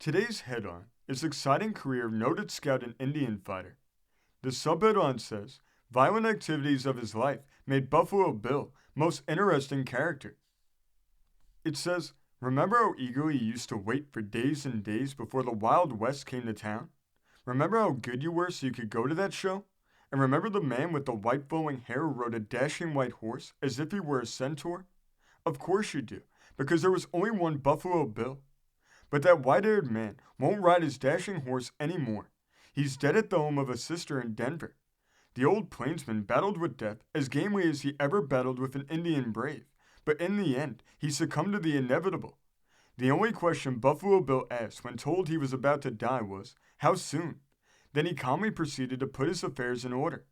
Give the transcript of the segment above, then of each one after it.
Today's headline is Exciting Career of Noted Scout and Indian Fighter. The subheadline says, Violent activities of his life made Buffalo Bill most interesting character. It says, remember how eagerly you used to wait for days and days before the Wild West came to town? Remember how good you were so you could go to that show? And remember the man with the white flowing hair who rode a dashing white horse as if he were a centaur? Of course you do, because there was only one Buffalo Bill. But that white-haired man won't ride his dashing horse anymore. He's dead at the home of a sister in Denver. The old plainsman battled with death as gamely as he ever battled with an Indian brave, but in the end, he succumbed to the inevitable. The only question Buffalo Bill asked when told he was about to die was, how soon? Then he calmly proceeded to put his affairs in order.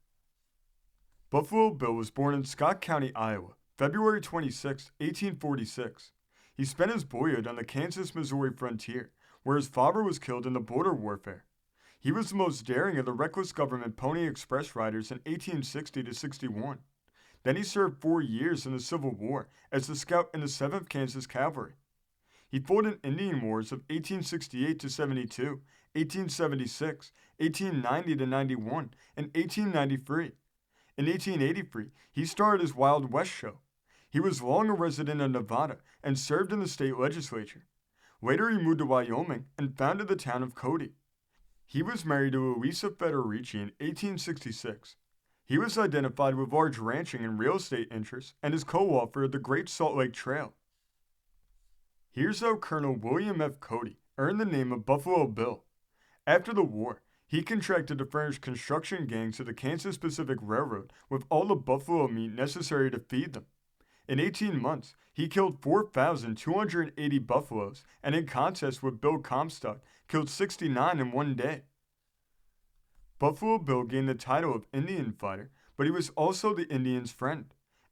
Buffalo Bill was born in Scott County, Iowa, February 26, 1846. He spent his boyhood on the Kansas-Missouri frontier, where his father was killed in the border warfare. He was the most daring of the reckless government Pony Express riders in 1860 to 61. Then he served 4 years in the Civil War as a scout in the 7th Kansas Cavalry. He fought in Indian Wars of 1868 to 72, 1876, 1890 to 91, and 1893. In 1883, he starred his Wild West show. He was long a resident of Nevada and served in the state legislature. Later he moved to Wyoming and founded the town of Cody. He was married to Louisa Federici in 1866. He was identified with large ranching and real estate interests and is co-author of the Great Salt Lake Trail. Here's how Colonel William F. Cody earned the name of Buffalo Bill. After the war, he contracted to furnish construction gangs to the Kansas Pacific Railroad with all the buffalo meat necessary to feed them. In 18 months, he killed 4,280 buffaloes and in contest with Bill Comstock, killed 69 in one day. Buffalo Bill gained the title of Indian Fighter, but he was also the Indian's friend.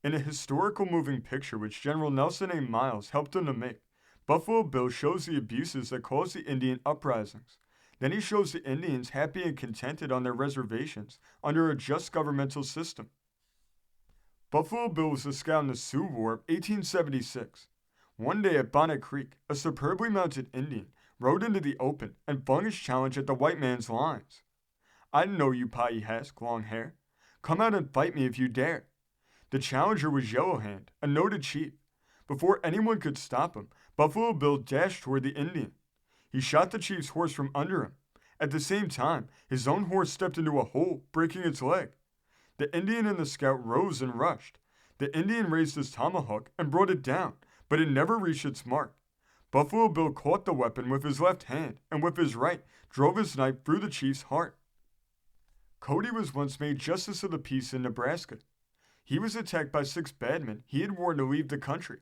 In a historical moving picture which General Nelson A. Miles helped him to make, Buffalo Bill shows the abuses that caused the Indian uprisings. Then he shows the Indians happy and contented on their reservations under a just governmental system. Buffalo Bill was a scout in the Sioux War of 1876. One day at Bonnet Creek, a superbly mounted Indian rode into the open and flung his challenge at the white man's lines. I know you, Pie Hask, long hair. Come out and fight me if you dare. The challenger was Yellow Hand, a noted chief. Before anyone could stop him, Buffalo Bill dashed toward the Indian. He shot the chief's horse from under him. At the same time, his own horse stepped into a hole, breaking its leg. The Indian and the scout rose and rushed. The Indian raised his tomahawk and brought it down, but it never reached its mark. Buffalo Bill caught the weapon with his left hand and with his right drove his knife through the chief's heart. Cody was once made Justice of the Peace in Nebraska. He was attacked by 6 bad men he had warned to leave the country.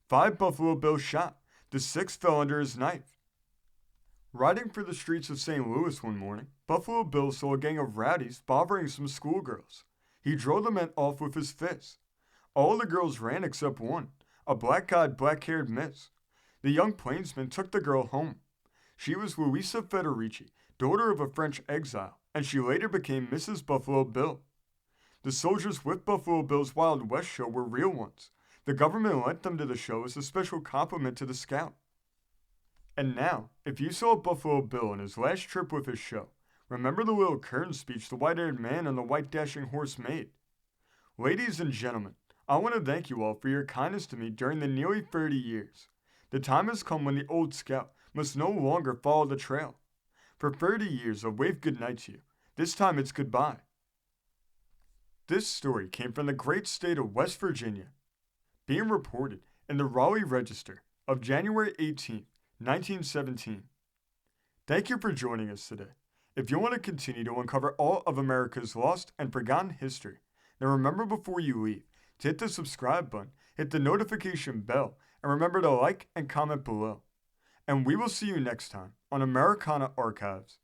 5 Buffalo Bill shot. The 6th fell under his knife. Riding through the streets of St. Louis one morning, Buffalo Bill saw a gang of rowdies bothering some schoolgirls. He drove the men off with his fists. All the girls ran except one, a black-eyed, black-haired miss. The young plainsman took the girl home. She was Louisa Federici, daughter of a French exile, and she later became Mrs. Buffalo Bill. The soldiers with Buffalo Bill's Wild West show were real ones. The government lent them to the show as a special compliment to the scout. And now, if you saw Buffalo Bill on his last trip with his show, remember the little curtain speech the white-haired man on the white dashing horse made. Ladies and gentlemen, I want to thank you all for your kindness to me during the nearly 30 years. The time has come when the old scout must no longer follow the trail. For 30 years I've waved goodnight to you. This time it's goodbye. This story came from the great state of West Virginia, being reported in the Raleigh Register of January 18, 1917. Thank you for joining us today. If you want to continue to uncover all of America's lost and forgotten history, then remember before you leave to hit the subscribe button, hit the notification bell, and remember to like and comment below. And we will see you next time on Americana Archives.